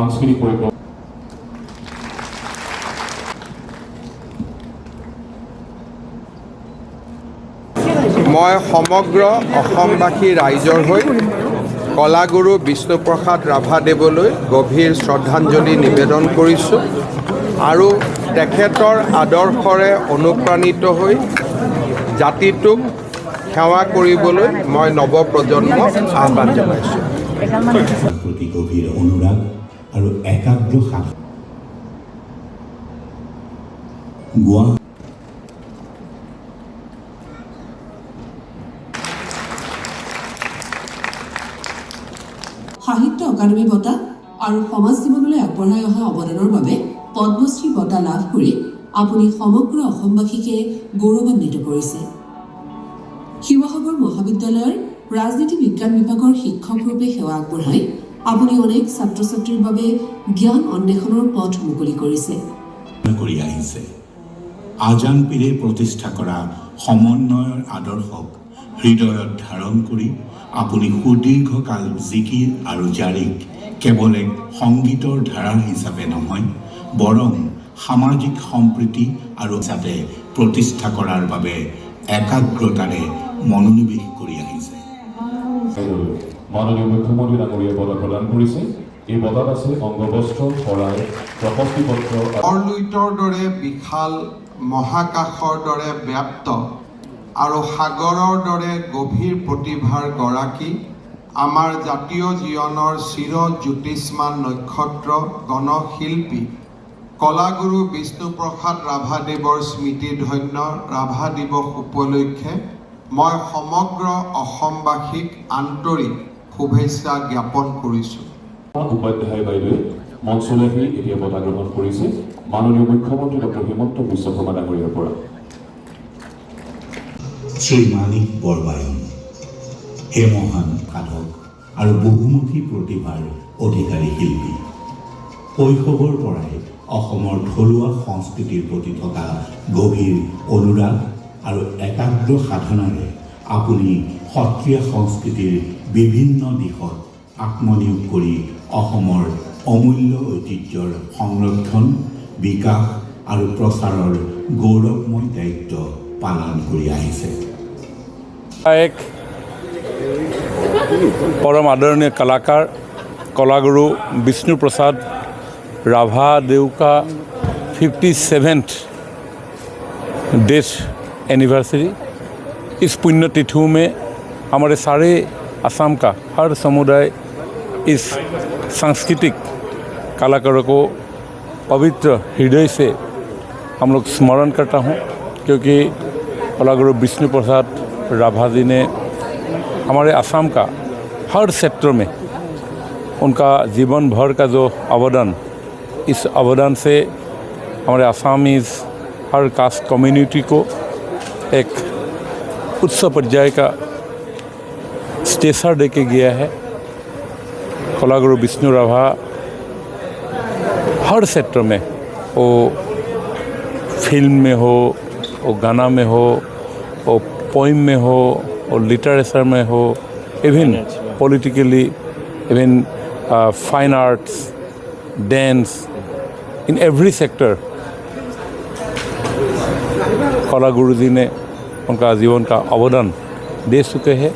সাংস্কৃতিক পৰিক্ৰমা মই সমগ্ৰ অসমবাসী ৰাইজৰ হৈ কলাগুৰু বিষ্ণুপ্ৰসাদ ৰাভাদেৱলৈ গভীৰ শ্ৰদ্ধাঞ্জলি নিবেদন কৰিছোঁ আৰু তেখেতৰ আদৰ্শৰে অনুপ্ৰাণিত হৈ জাতিটোক সেৱা কৰিবলৈ মই নৱপ্ৰজন্মক আহ্বান জনাইছোঁ। প্ৰতি গভীৰ অনুৰাগ আৰু একাগ্ৰ সাধনা গোৱা সাহিত্য অকাডেমী বঁটা আৰু সমাজ জীৱনলৈ আগবঢ়াই অহা অৱদানৰ বাবে পদ্মশ্ৰী বঁটা লাভ কৰি আপুনি সমগ্ৰ অসমবাসীকে গৌৰৱান্বিত কৰিছে। শিৱসাগৰ মহাবিদ্যালয়ৰ ৰাজনীতি বিজ্ঞান বিভাগৰ শিক্ষকৰূপে সেৱা আগবঢ়াই আপুনি অনেক ছাত্ৰ ছাত্ৰীৰ বাবে জ্ঞান অন্বেষণৰ পথ মুকলি কৰিছে। আজান পীৰে প্ৰতিষ্ঠা কৰা সমন্বয়ৰ আদৰ্শক হৃদয়ত ধাৰণ কৰি আপুনি সুদীৰ্ঘকাল জিকিৰ আৰু জাৰিক কেৱল এক সংগীতৰ ধাৰা হিচাপে নহয় বৰং সামাজিক সম্প্ৰীতি আৰু হিচাপে প্ৰতিষ্ঠা কৰাৰ বাবে একাগ্ৰতাৰে মনোনিৱেশ কৰি আহিছে। মাননীয় মুখ্যমন্ত্ৰী ডাঙৰীয়াই বঁটা প্ৰদান কৰিছে। এই বঁটাত আছে অংগবস্ত্ৰ, শৰাই, প্ৰশস্তি পত্ৰ। অৰলুইতৰ দৰে বিশাল, মহাকাশৰ দৰে ব্যাপ্ত আৰু সাগৰৰ দৰে গভীৰ প্ৰতিভাৰ গৰাকী আমাৰ জাতীয় জীৱনৰ চিৰ জ্যোতিষ্মান নক্ষত্ৰ গণশিল্পী কলাগুৰু বিষ্ণুপ্ৰসাদ ৰাভাদেৱৰ স্মৃতিধন্য ৰাভা দিৱস উপলক্ষে মই সমগ্ৰ অসমবাসীক আন্তৰিক শুভেচ্ছা জ্ঞাপন কৰিছোঁ। উপাধ্যায় বাইদেৱে মঞ্চলৈ আহি এতিয়া বঁটা গ্ৰহণ কৰিছে মাননীয় মুখ্যমন্ত্ৰী ডক্টৰ হিমন্ত বিশ্ব শৰ্মা ডাঙৰীয়াৰ পৰা। শ্ৰী মানিক বৰবায়ন হে মহান সাধক আৰু বহুমুখী প্ৰতিভাৰ অধিকাৰী শিল্পী। শৈশৱৰ পৰাই অসমৰ থলুৱা সংস্কৃতিৰ প্ৰতি থকা গভীৰ অনুৰাগ আৰু একাগ্ৰ সাধনাৰে আপুনি সত্ৰীয়া সংস্কৃতিৰ বিভিন্ন দিশত আত্মনিয়োগ কৰি অসমৰ অমূল্য ঐতিহ্যৰ সংৰক্ষণ, বিকাশ আৰু প্ৰচাৰৰ গৌৰৱময় দায়িত্ব পালন কৰি আহিছে। एक परम आदरणीय कलाकार कलागुरु विष्णु प्रसाद राभा देव का 57th डेथ एनिवर्सरी। इस पुण्यतिथियों में हमारे सारे असम का हर समुदाय इस सांस्कृतिक कलाकारों को पवित्र हृदय से हम लोग स्मरण करता हूँ, क्योंकि कलागुरु विष्णु प्रसाद राभा जी ने हमारे असम का हर क्षेत्र में उनका जीवन भर का जो अवदान, इस अवदान से हमारे आसामीज हर कास्ट कम्युनिटी को एक उच्च पर्याय का स्टेचर दे के गया है। कलागुरु विष्णु राभा हर क्षेत्र में, वो फिल्म में हो, वो गाना में हो, वो पोइम में हो, और लिटरेचर में हो, even politically, even fine arts, dance, in every sector कला गुरु जी ने उनका जीवन का अवदान दे चुके हैं।